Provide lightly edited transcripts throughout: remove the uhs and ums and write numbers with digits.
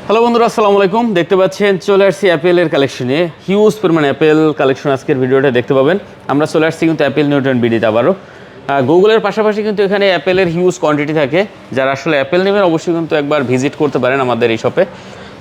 Hello বন্ধুরা, আসসালামু আলাইকুম। দেখতে পাচ্ছেন চলে আসছি অ্যাপেলের কালেকশনে, হিউজ পরিমাণ অ্যাপেল কালেকশন আজকের ভিডিওটা দেখতে পাবেন। আমরা চলে আসছি কিন্তু অ্যাপেল নিউটন বিডিতে আবারও। গুগলের পাশাপাশি কিন্তু এখানে অ্যাপেলের হিউজ কোয়ান্টিটি থাকে। যারা আসলে অ্যাপেল নেবেন অবশ্যই কিন্তু একবার ভিজিট করতে পারেন আমাদের এই শপে।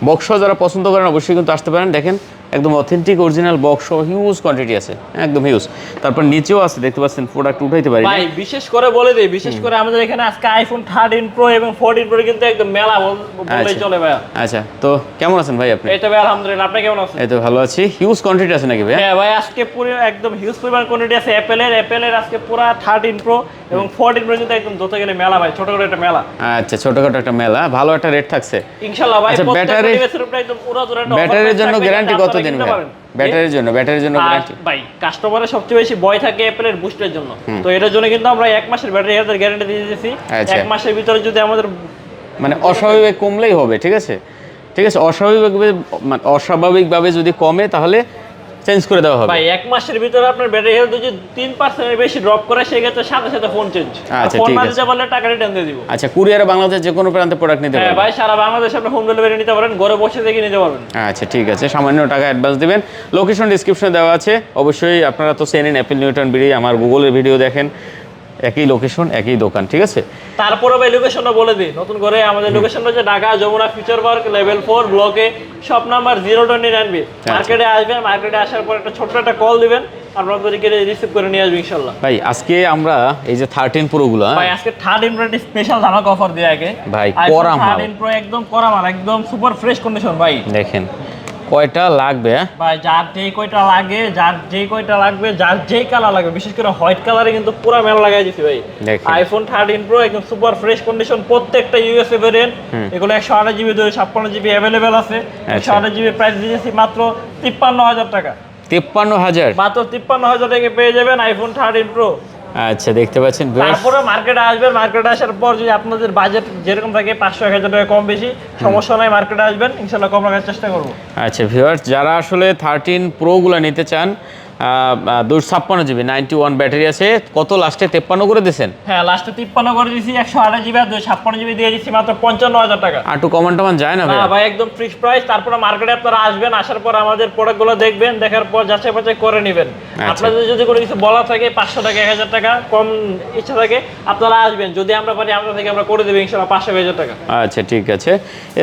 বক্স যারা পছন্দ করেন অবশ্যই কিন্তু আসতে পারেন। দেখেন একদম authentic original box huge quantity আছে, একদম হিউজ। তারপর নিচেও আছে, দেখতে পাচ্ছেন প্রোডাক্ট উঠাইতে পারি ভাই। বিশেষ করে বলে দেই, বিশেষ করে আমাদের এখানে আজকে আইফোন 13 প্রো এবং 14 প্রো কিন্তু একদম মেলা বলেই চলে ভাই। আচ্ছা, তো কেমন আছেন ভাই আপনি? এই তো ভাই আলহামদুলিল্লাহ, আপনি কেমন আছেন? এই তো ভালো আছি। হিউজ কোয়ান্টিটি আছে নাকি ভাই? হ্যাঁ ভাই, আজকে পুরো একদম হিউজ পরিমাণ কোয়ান্টিটি আছে অ্যাপেলের আজকে পুরো 13 প্রো এবং 14 প্রো কিন্তু একদম ধরতে গেলে মেলা ভাই, ছোটখাটো একটা মেলা। আচ্ছা, ছোটখাটো একটা মেলা, ভালো একটা রেট থাকছে ইনশাআল্লাহ ভাই। আচ্ছা, প্রত্যেকটা ডিভাইসের উপরে একদম পুরো জোরে একটা ব্যাটারির জন্য গ্যারান্টি কত দিন ভাই? ব্যাটারির জন্য গ্যারান্টি ভাই, কাস্টমারের সবচেয়ে বেশি ভয় থাকে অ্যাপেলের বুস্টের জন্য। তো এটার জন্য কিন্তু আমরা 1 মাসের ব্যাটারি হেলথের গ্যারান্টি দিয়ে দিয়েছি। 1 মাসের ভিতরে যদি আমাদের মানে অস্বাভাবিক কমলেই হবে, ঠিক আছে? ঠিক আছে, অস্বাভাবিকভাবে যদি কমে তাহলে চেঞ্জ করে দেওয়া হবে ভাই। 1 মাসের ভিতরে আপনার ব্যাটারি হেলথ যদি 3% এর বেশি ড্রপ করে সেক্ষেত্রে সাথে সাথে ফোন চেঞ্জ। আচ্ছা, ফোন ঠিক না আছে। দিতে পারলে টাকা রিটার্ন দিয়ে দিব। আচ্ছা, কুরিয়ারে বাংলাদেশ যে কোনো প্রান্তে প্রোডাক্ট নিতে হ্যাঁ পারবেন? ভাই, সারা বাংলাদেশে আপনি হোম ডেলিভারি নিতে পারেন, ঘরে বসে থেকে নিতে পারবেন। আচ্ছা, ঠিক আছে। সামান্য টাকা অ্যাডভান্স দিবেন। লোকেশন ডিসক্রিপশনে দেওয়া আছে। অবশ্যই আপনারা তো চেনেন অ্যাপেল নিউটন বিডি, আমার গুগলের ভিডিও দেখেন, একই লোকেশন একই দোকান, ঠিক আছে? তারপরে ভাই লোকেশনটা বলে দিই নতুন করে। আমাদের লোকেশনটা হচ্ছে Dhaka Jamuna Future Park level 4 ব্লকে, শপ নাম্বার 029। মার্কেটে আসবেন, মার্কেটে আসার পর একটা ছোট্ট একটা কল দিবেন, আপনাদেরকে রিসিভ করে নিয়ে আসবে ইনশাআল্লাহ। ভাই আজকে আমরা এই যে 13 প্রো গুলো, ভাই আজকে 13 প্রো স্পেশাল ধামাকা অফার দিয়ে আগে ভাই iPhone করা মাল 13 প্রো একদম করা মাল, একদম সুপার ফ্রেশ কন্ডিশন ভাই। দেখেন কয়টা লাগবে। ভাই যার যেই কয়টা লাগে, যার যেই কালার লাগবে, বিশেষ করে হোয়াইট কালারে কিন্তু পুরো মেলা লাগাই দিছি ভাই। আইফোন 13 প্রো একদম সুপার ফ্রেশ কন্ডিশন, প্রত্যেকটা ইউএসএ ভেরিয়েন্ট। এগুলো 128 জিবি 256 জিবি अवेलेबल আছে। 128 জিবি প্রাইস দিয়েছি মাত্র 53,000 টাকা। 53,000 মাত্র 53,000 টাকা পেয়ে যাবেন আইফোন 13 প্রো। আচ্ছা, দেখতে পাচ্ছেন। তারপরে মার্কেটে আসবেন, মার্কেটে আসার পর যদি আপনাদের বাজেট যেরকম থাকে 500-1000 টাকা কম বেশি সমস্যা নাই, মার্কেটে আসবেন ইনশাআল্লাহ কম রাখার চেষ্টা করব। আচ্ছা ভিউয়ার্স, যারা আসলে 13 প্রো গুলো নিতে চান, 256 জিবি 91 ব্যাটারি আছে, কত লাস্টে 53 করে দিয়েছেন? হ্যাঁ, লাস্টে 53 করে দিয়েছি। 128 জিবি আর 256 জিবি দিয়ে দিচ্ছি মাত্র 55,000 টাকা। একটু কমান টমান যায় না ভাই? ভাই একদম ফিক্সড প্রাইস। তারপরে মার্কেটে আপনারা আসবেন, আসার পর আমাদের প্রোডাক্টগুলো দেখবেন, দেখার পর যাচাই বাছাই করে নেবেন। আপনাদের যদি কোনো কিছু বলা থাকে 500 টাকা 1000 টাকা কম ইচ্ছা থাকে, আপনারা আসবেন, যদি আমরা পারি আমরা থেকে আমরা করে দেব ইনশাআল্লাহ 500-1000 টাকা। আচ্ছা, ঠিক আছে।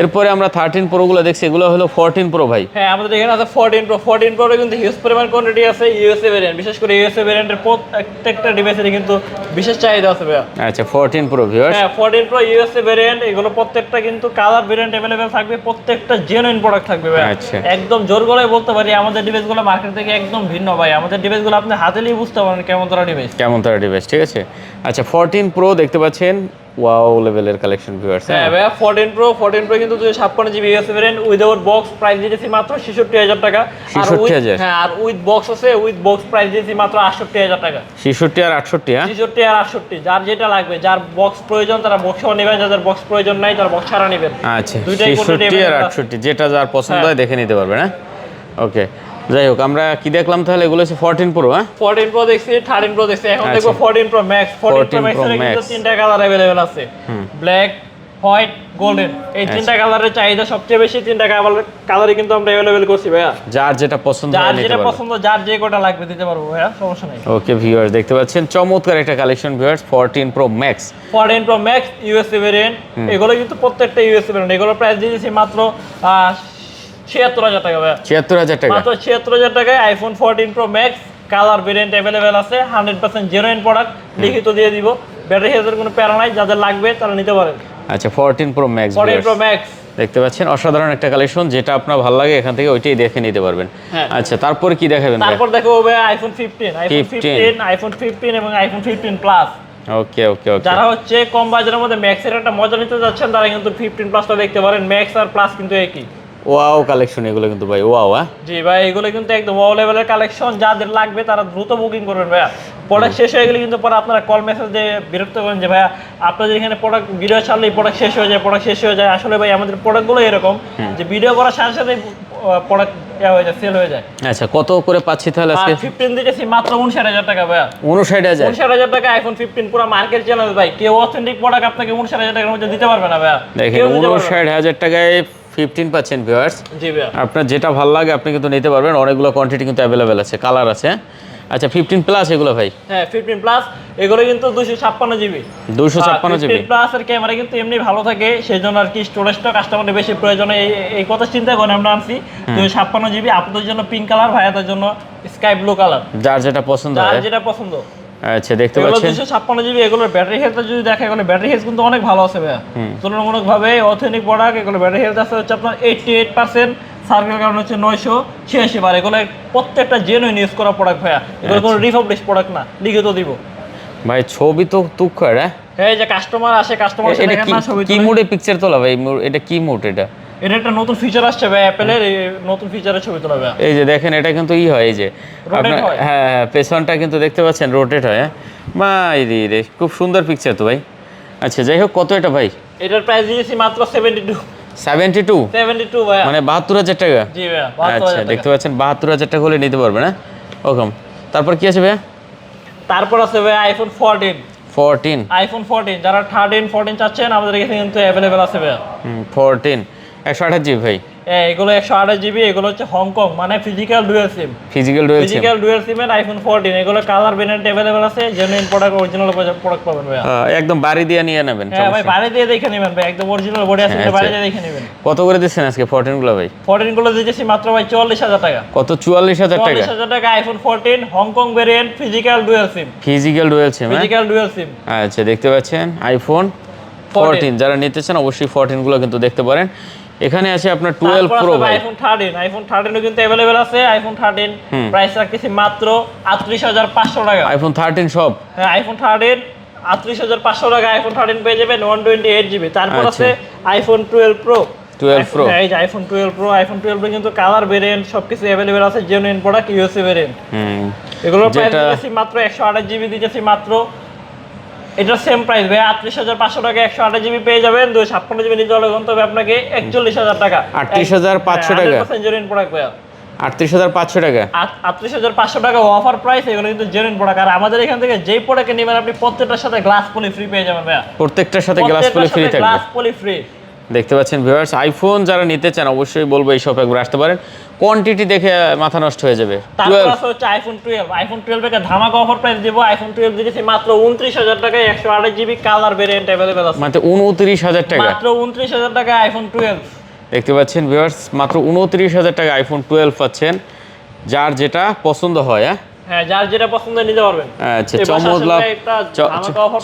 এরপরে আমরা 13 প্রো গুলো দেখছি, এগুলো হলো 14 প্রো ভাই। হ্যাঁ, আমাদের এখানে আছে 14 প্রো। 14 প্রো কিন্তু হিউজ পরিমাণ কোয়ান্টিটি আছে ইউএসএ ভেরিয়েন্ট, বিশেষ করে ইউএসএ ভেরিয়েন্টের প্রত্যেকটা ডিভাইসের কিন্তু বিশেষ চাহিদা আছে ভাই। আচ্ছা, 14 প্রো ভিউয়ার্স। হ্যাঁ, 14 প্রো ইউএসএ ভেরিয়েন্ট, এগুলো প্রত্যেকটা কিন্তু কালার ভেরিয়েন্ট अवेलेबल থাকবে, প্রত্যেকটা জেনুইন প্রোডাক্ট থাকবে ভাই। আচ্ছা, একদম জোর গলায় বলতে পারি আমাদের ডিভাইসগুলো মার্কেট থেকে একদম ভিন্ন ভাই। আমাদের ডিভাইসগুলো আপনি হাতে নিয়ে বুঝতে পারেন কেমন ধরনের ডিভাইস, ঠিক আছে। আচ্ছা, 14 প্রো দেখতে পাচ্ছেন, ওয়াও লেভেলের কালেকশন ভিউয়ার্স। হ্যাঁ ভাই, 14 প্রো কিন্তু 256 GB USA variant without box, price দিয়েছি মাত্র 66,000 টাকা। 66,000? হ্যাঁ, আর উইথ বক্স আছে, উইথ বক্স প্রাইস দিয়েছি মাত্র 68,000 টাকা। 66 আর 68? হ্যাঁ, 66 আর 68, যার যেটা লাগবে, যার বক্স প্রয়োজন তারা বক্সও নেবেন, যাদের বক্স প্রয়োজন নাই তারা বক্স ছাড়া নেবেন। আচ্ছা, 66 আর 68 যেটা যার পছন্দ হয় দেখে নিতে পারবেন। হ্যাঁ, ওকে। যাই হোক, আমরা কি দেখলাম তাহলে? এগুলো হচ্ছে 14 প্রো। হ্যাঁ, 14 প্রো দেখছি, 13 প্রো দেখছি, এখন দেখবো 14 প্রো ম্যাক্স। 14 প্রো ম্যাক্স এর কিন্তু তিনটা কালার अवेलेबल আছে, ব্ল্যাক, হোয়াইট, গোল্ডেন। এই তিনটা কালারের চাহিদা সবচেয়ে বেশি। তিনটা কালারই কিন্তু আমরা अवेलेबल করছি ভাইয়া। যার যেটা পছন্দ হয় যার নিতে যেটা পারবেন। পছন্দ, যার যে কোটা লাগবে দিতে পারবো ভাইয়া, সমস্যা নাই। ওকে ভিউয়ার্স, দেখতে পাচ্ছেন চমৎকার একটা collection viewers, 14 pro max. 14 pro max USA variant, এগুলো কিন্তু প্রত্যেকটা ইউএসএ ভেরিয়েন্ট। এগুলো প্রাইস দিয়েছি মাত্র 76,000 টাকা ভাইয়া। 76,000 টাকা? মাত্র 76,000 টাকায় iPhone 14 pro max colour variant available আছে। 100% জেনুইন প্রোডাক্ট, লিখিত দিয়ে দিব। ব্যাটারি হেলথের কোনো প্যারা নাই, যাদের লাগবে তারা নিতে পারেন। আচ্ছা, 14 প্রো ম্যাক্স 14 প্রো ম্যাক্স দেখতে পাচ্ছেন, অসাধারণ একটা কালেকশন। যেটা আপনার ভালো লাগে এখান থেকে ওইটাই দেখে নিতে পারবেন। আচ্ছা, তারপরে কি দেখাবেন? তারপর দেখো ভাই আইফোন 15, আইফোন 15 এবং আইফোন 15 প্লাস। ওকে ওকে ওকে। যারা হচ্ছে কম বাজেটের মধ্যে ম্যাক্সের একটা মজা নিতে যাচ্ছেন তারা কিন্তু 15 প্লাসটা দেখতে পারেন। ম্যাক্স আর প্লাস কিন্তু একই। ওয়াও কালেকশন এগুলো কিন্তু ভাই, ওয়াও। হ্যাঁ জি ভাই, এগুলো কিন্তু একদম ওয়াও লেভেলের কালেকশন। যাদের লাগবে তারা দ্রুত বুকিং করবেন ভাইয়া। প্রোডাক্ট শেষ হয়ে গেলে কিন্তু পরে আপনারা কল মেসেজ দিয়ে বিরক্ত করেন যে ভাইয়া আপনাদের এখানে প্রোডাক্ট ভিডিও ছাড়লেই প্রোডাক্ট শেষ হয়ে যায়। আসলে ভাই আমাদের প্রোডাক্টগুলো এরকম যে ভিডিও করার সাথে সাথে প্রোডাক্ট হয়ে যায়, সেল হয়ে যায়। আচ্ছা, কত করে পাচ্ছি তাহলে আজকে? 15 দিতেছি মাত্র 59,000 টাকা ভাইয়া। 59,000? 59,000 টাকা আইফোন 15 পুরো মার্কেট চ্যালেঞ্জ ভাই। কেউ অথেন্টিক প্রোডাক্ট আপনাকে 59,000 টাকার মধ্যে দিতে পারবে না ভাইয়া। দেখেন 59,000 টাকায় 15 পাচ্ছেন ভিউয়ার্স। জি ভাইয়া। আপনার যেটা ভালো লাগে আপনি কিন্তু নিতে পারবেন, অনেকগুলো কোয়ান্টিটি কিন্তু অ্যাভেলেবেল আছে, কালার আছে। আচ্ছা 15 প্লাস এগুলো ভাই? হ্যাঁ 15 প্লাস, এগুলো কিন্তু 256 জিবি। 256 জিবি 15 প্লাস এর ক্যামেরা কিন্তু এমনি ভালো থাকে, সেজন্য আর কি স্টোরেজটা কাস্টমারের বেশি প্রয়োজন, এই কথা চিন্তা করে আমরা আনছি 256 জিবি। আপনাদের জন্য পিঙ্ক কালার, ভাইয়াদের জন্য স্কাই ব্লু কালার, যার যেটা পছন্দ হয়। যার যেটা পছন্দ। আচ্ছা দেখতে এগুলো পাচ্ছেন 256 জিবি, এগুলোর ব্যাটারি হেলথ যদি দেখা, এগুলো ব্যাটারি হেলথ কিন্তু অনেক ভালো আছে ভাইয়া, তুলনামূলকভাবে অথেন্টিক প্রোডাক্ট। এগুলো ব্যাটারি হেলথ আছে হচ্ছে আপনার 88%, সার্কেল কারণ হচ্ছে 986 বার। এগুলো প্রত্যেকটা জেনুইন ইউজ করা প্রোডাক্ট ভাইয়া, এগুলো কোনো রিফাবলিশ প্রোডাক্ট না, লিখিত দিব ভাই। ছবি তো তুক করে, এই যে কাস্টমার আসে, কাস্টমার সাথে এটা দেখেন না ছবি কি মোডে পিকচার তোলা ভাই? এটা কি মোড? এটা একটা নতুন ফিচার আসছে ভাই অ্যাপেলের, এই নতুন ফিচারের ছবি তোলা ভাই। এই যে দেখেন, এটা কিন্তু হয়, এই যে আপনার হয়। হ্যাঁ পেছনটা কিন্তু দেখতে পাচ্ছেন রোটেট হয়। ভাই রে খুব সুন্দর পিকচার তো ভাই। আচ্ছা যাই হোক, কত এটা ভাই? এটার প্রাইস দিয়েছি মাত্র 72 ভাইয়া, মানে 72,000 টাকা? জি ভাইয়া। আচ্ছা দেখতে পাচ্ছেন 72,000 টাকা হলে নিতে পারবে না? ওকে, তারপর কি আছে ভাইয়া? তারপর আছে ভাই আইফোন 14। আইফোন 14 যারা 13 14 চাচ্ছেন, আমাদের এখানে কিন্তু অ্যাভেলেবেল আছে ভাইয়া। 14 128 জিবি ভাই। এগুলো 128 জিবি, এগুলো হচ্ছে হংকং, মানে ফিজিক্যাল ডুয়াল সিম। ফিজিক্যাল ডুয়াল সিমের আইফোন 14, এগুলো কালার ভেরিয়েন্ট অ্যাভেলেবেল আছে, জেনুইন প্রোডাক্ট, অরিজিনাল প্রোডাক্ট পাবেন ভাইয়া। একদম বাড়ি দিয়ে নিয়ে নেবেন? হ্যাঁ ভাই, বাড়ি দিয়ে দেখে নেবেন ভাই, একদম অরিজিনাল বডি আছে, বাড়ি দিয়ে দেখে নেবেন। কত করে দিচ্ছেন আজকে 14 গুলো ভাই? 14 গুলো দিতেছি মাত্র ভাই 44,000 টাকা। কত? 44,000 টাকা? 44,000 টাকা iPhone 14 Hong Kong variant, physical dual SIM. আচ্ছা দেখতে পাচ্ছেন আইফোন 14, যারা নিতে চান অবশ্যই 14 গুলো কিন্তু দেখতে পারেন। এখানে আছে আপনার 12 প্রো ভাই। আইফোন 13 কিন্তু अवेलेबल আছে। আইফোন 13 প্রাইস রাখতেছি মাত্র 38,500 টাকা। আইফোন 13 সব? হ্যাঁ আইফোন 13 38,500 টাকা আইফোন 13 পেয়ে যাবেন 128 জিবি। তারপর আছে আইফোন 12 প্রো। এই যে আইফোন 12 প্রো, আইফোন 12 প্রো কিন্তু কালার ভেরিয়েন্ট সবকিছু अवेलेबल আছে, জেনুইন প্রোডাক্ট, ইউএসএ ভেরিয়েন্ট। এগুলোর প্রাইস দিতেছি মাত্র 128 জিবি দিতেছি মাত্র। এটা সেম প্রাইস ভাই, 38,500 টাকা 128 জিবি পেয়ে যাবেন। 256 জিবি নিতে হলে তবে আপনাকে 41,000 টাকা। 38,500 টাকা জেনুইন প্রোডাক্ট ভাই। 38,500 টাকা 38,500 টাকা অফার প্রাইস। এগুলো কিন্তু জেনুইন প্রোডাক্ট। আর আমাদের এখান থেকে যেই প্রোডাক্ট নেবেন আপনি প্রত্যেকটার সাথে গ্লাস পলি ফ্রি পেয়ে যাবেন ভাই। প্রত্যেকটার সাথে গ্লাস পলি ফ্রি থাকবে। গ্লাস পলি ফ্রি দেখতে পাচ্ছেন ভিউয়ার্স, আইফোন যারা নিতে চান অবশ্যই বলবো এই শপে একবার আসতে পারেন। কোয়ান্টিটি দেখে মাথা নষ্ট হয়ে যাবে। তারপর আছে হচ্ছে আইফোন 12। আইফোন 12 এর ধামাকা অফার প্রাইস দেব। আইফোন 12 দিতেছি মাত্র 29,000 টাকায় 128 জিবি কালার ভেরিয়েন্ট अवेलेबल আছে। মাত্র 29,000 টাকা? মাত্র 29,000 টাকা আইফোন 12 দেখতে পাচ্ছেন ভিউয়ার্স, মাত্র 29,000 টাকা আইফোন 12 পাচ্ছেন। যার যেটা পছন্দ হয়, হ্যাঁ যার যেটা পছন্দ নিতে পারবেন। আচ্ছা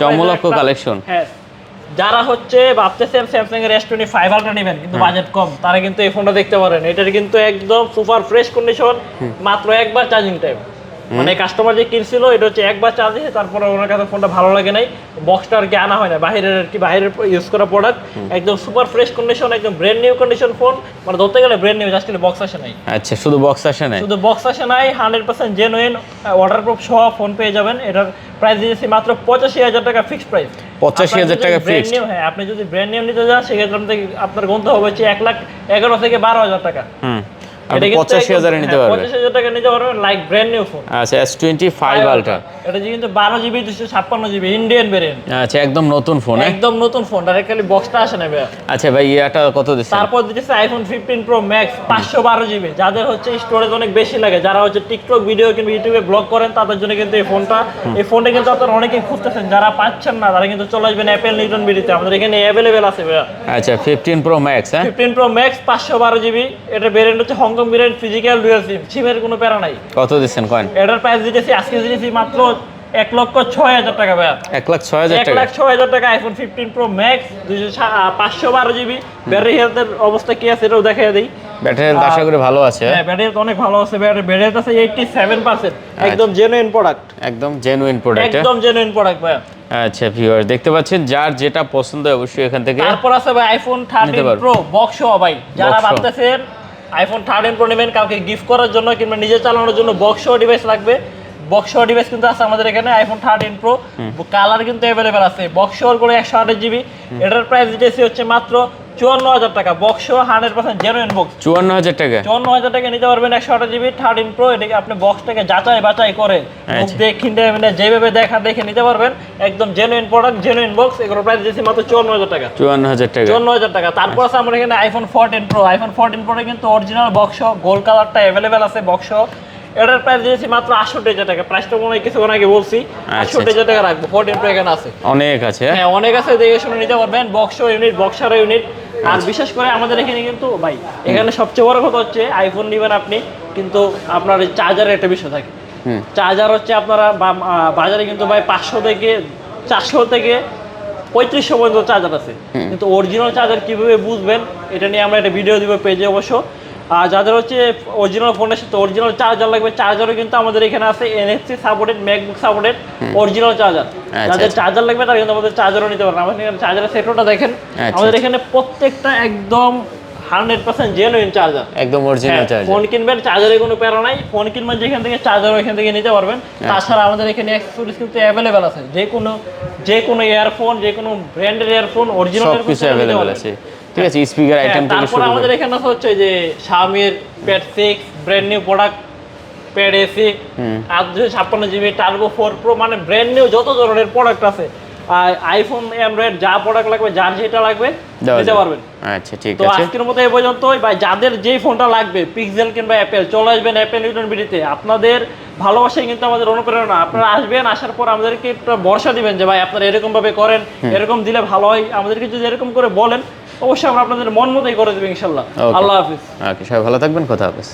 চমৎকার কালেকশন। হ্যাঁ যারা হচ্ছে ভাবতেছেন স্যামসাং এর S25 আলট্রা নেবেন কিন্তু বাজেট কম, তারা কিন্তু এই ফোনটা দেখতে পারেন। এটার কিন্তু একদম সুপার ফ্রেশ কন্ডিশন, মাত্র একবার চার্জিং টাইম। মানে কাস্টমার যে কিনছিল এটা হচ্ছে একবার চার্জ দিয়েছে, তারপরে ওনার কাছে ফোনটা ভালো লাগে নাই, বক্সটা আর কি আনা হয় না, বাইরের আর কি বাইরের ইউজ করা প্রোডাক্ট। একদম সুপার ফ্রেশ কন্ডিশন, একদম ব্র্যান্ড নিউ কন্ডিশন ফোন। মানে ধরতে গেলে ব্র্যান্ড নিউ, জাস্ট বক্স আসে নাই। আচ্ছা শুধু বক্স আসে নাই? শুধু বক্স আসে নাই। 100% জেনুইন ওয়াটারপ্রুফ সহ ফোন পেয়ে যাবেন। এটার প্রাইস দিয়েছি মাত্র 85,000 টাকা ফিক্সড প্রাইস। 85,000 টাকা ফিক্সড? হ্যাঁ আপনি যদি ব্র্যান্ড নিউ নিতে যান সেক্ষেত্রে আপনার গুনতে হবে হচ্ছে 1,11,000 থেকে 12,000 টাকা। আপনি 85,000 এ নিতে পারবেন? 85,000 টাকা নিতে পারবেন লাইক ব্র্যান্ড নিউ ফোন। আচ্ছা S25 আলট্রা, এটা কিন্তু 12 জিবি 256 জিবি ইন্ডিয়ান ভেরিয়েন্ট। আচ্ছা একদম নতুন ফোন? একদম নতুন ফোন, ডাইরেক্টলি বক্সটা আসে না ভাই। আচ্ছা ভাই এটা কত দিচ্ছেন? তারপর দিতেছে আইফোন 15 প্রো ম্যাক্স 512 জিবি। যাদের হচ্ছে স্টোরেজ অনেক বেশি লাগে, যারা হচ্ছে টিকটক ভিডিও কিংবা ইউটিউবে ব্লগ করেন, তাদের জন্য কিন্তু এই ফোনটা কিন্তু আপনারা অনেকেই খুঁজতেছেন, যারা পাচ্ছেন না তারা কিন্তু চলে আসবেন অ্যাপেল নিউটন বিডিতে, আমাদের এখানে অ্যাভেলেবেল আছে ভাই। আচ্ছা 15 pro max? 15 pro max 512 GB. এটা ভেরিয়েন্ট হচ্ছে হংকং ভেরিয়েন্ট, ফিজিক্যাল ডুয়াল সিম, সিমের কোনো প্যারা নাই। কত দিচ্ছেন কয়েন? এটার প্রাইস দিতেছি আজকে দিতেছি মাত্র 1,06,000 টাকা ভাই। 1,06,000 টাকা? 1,06,000 টাকা iPhone 15 pro max 512 GB. Battery হেলথের অবস্থা কি আছে এটাও দেখাই দেই। ব্যাটারি হেলথ আশা করি ভালো আছে? হ্যাঁ ব্যাটারি হেলথ অনেক ভালো আছে। ব্যাটারি হেলথ আছে 87%। একদম জেনুইন প্রোডাক্ট। একদম জেনুইন প্রোডাক্ট? একদম জেনুইন প্রোডাক্ট ভাই। আচ্ছা ভিউয়ার দেখতে পাচ্ছেন, যার যেটা পছন্দ অবশ্যই এখান থেকে। তারপর আছে ভাই আইফোন 13 প্রো বক্স সহ ভাই। যারা ভাবতেছেন আইফোন 13 প্রো নেবেন কাউকে গিফট করার জন্য কিংবা নিজে চালানোর জন্য বক্স সহ ডিভাইস লাগবে, বক্স সহ ডিভাইস কিন্তু আছে আমাদের এখানে। আইফোন 13 প্রো কালার কিন্তু अवेलेबल আছে, বক্স সহ করে 128 জিবি। এটার প্রাইস দিতেছি হচ্ছে মাত্র 54,000 টাকা বক্স 100% জেনুইন বক্স। 54,000 টাকা। 54,000 টাকা নিতে পারবেন 128 জিবি 13 প্রো। এটাকে আপনি বক্সটাকে যাচাই বাছাই করে মুখ দেখে মানে যেভাবে দেখে নিতে পারবেন। একদম জেনুইন প্রোডাক্ট, জেনুইন বক্স। এগুলো প্রাইস দিয়েছি মাত্র 54,000 টাকা। 54,000 টাকা। 54,000 টাকা। তারপর আছে আমার এখানে আইফোন 14 প্রো। আইফোন 14 প্রো কিন্তু অরিজিনাল বক্স, গোল্ড কালারটা अवेलेबल আছে বক্স। এটার প্রাইস দিয়েছি মাত্র 68,000 টাকা। প্রাইসটা মনে হয় কিছুক্ষণ আগে বলছি, 68,000 টাকা রাখবো। 14 প্রো এখানে আছে, অনেক আছে। হ্যাঁ অনেক আছে, দেখে শুনে নিতে পারবেন। Box unit, boxer unit. আর বিশেষ করে আমাদের এখানে কিন্তু ভাই এখানে সবচেয়ে বড় কথা হচ্ছে আইফোন নেবেন আপনি, কিন্তু আপনার এই চার্জারের একটা বিষয় থাকে। চার্জার হচ্ছে আপনারা বাজারে কিন্তু ভাই 500 থেকে 400 থেকে 3500 পর্যন্ত চার্জার আছে, কিন্তু অরিজিনাল চার্জার কিভাবে বুঝবেন এটা নিয়ে আমরা একটা ভিডিও দিব পেজে অবশ্য। আর যাদের হচ্ছে অরিজিনাল ফোনের সাথে অরিজিনাল চার্জার লাগবে, চার্জারও কিন্তু আমাদের এখানে আছে, NFC supported, MacBook supported original charger. যাদের চার্জার লাগবে তারা কিন্তু আমাদের চার্জারও নিতে পারেন। আমাদের এখানে চার্জারের সেটটা দেখেন, আমাদের এখানে প্রত্যেকটা একদম 100% জেনুইন চার্জার, একদম অরিজিনাল চার্জার। ফোন কিনবেন চার্জারে কোনো প্যারা নাই, ফোন কিনবেন যেখান থেকে চার্জার ওইখান থেকে নিতে পারবেন। তাছাড়া আমাদের এখানে অ্যাক্সেসরিজ কিন্তু অ্যাভেলেবেল আছে, যে কোনো ইয়ারফোন, যে কোনো ব্র্যান্ডের ইয়ারফোন অরিজিনাল কিছু অ্যাভেলেবেল আছে। ঠিক আছে, স্পিকার আইটেম থেকে তারপর আমাদের এখানে হচ্ছে যে Xiaomi pad 6 brand new product, pad AC 856 GB turbo 4 pro, মানে ব্র্যান্ড নিউ যত ধরনের প্রোডাক্ট আছে। আর আইফোন, অ্যান্ড্রয়েড যা প্রোডাক্ট লাগবে, যার যেটা লাগবে নিতে পারবেন। আচ্ছা ঠিক তো আছে, আজকের মতো এই পর্যন্তই ভাই। যাদের যেই ফোনটা লাগবে পিক্সেল কিংবা অ্যাপেল, চলে আসবেন অ্যাপেল নিউটন বিডিতে। আপনাদের ভালোবাসাই কিন্তু আমাদের অনুপ্রেরণা। আপনারা আসবেন, আসার পর আমাদেরকে একটা ভরসা দিবেন যে ভাই আপনারা এরকম ভাবে করেন, এরকম দিলে ভালো হয়। আমাদেরকে যদি এরকম করে বলেন অবশ্যই আমরা আপনাদের মন মতোই করে দেবো ইনশাল্লাহ। আল্লাহ হাফিজ। ওকে, সবাই ভালো থাকবেন, কথা হাফেজ।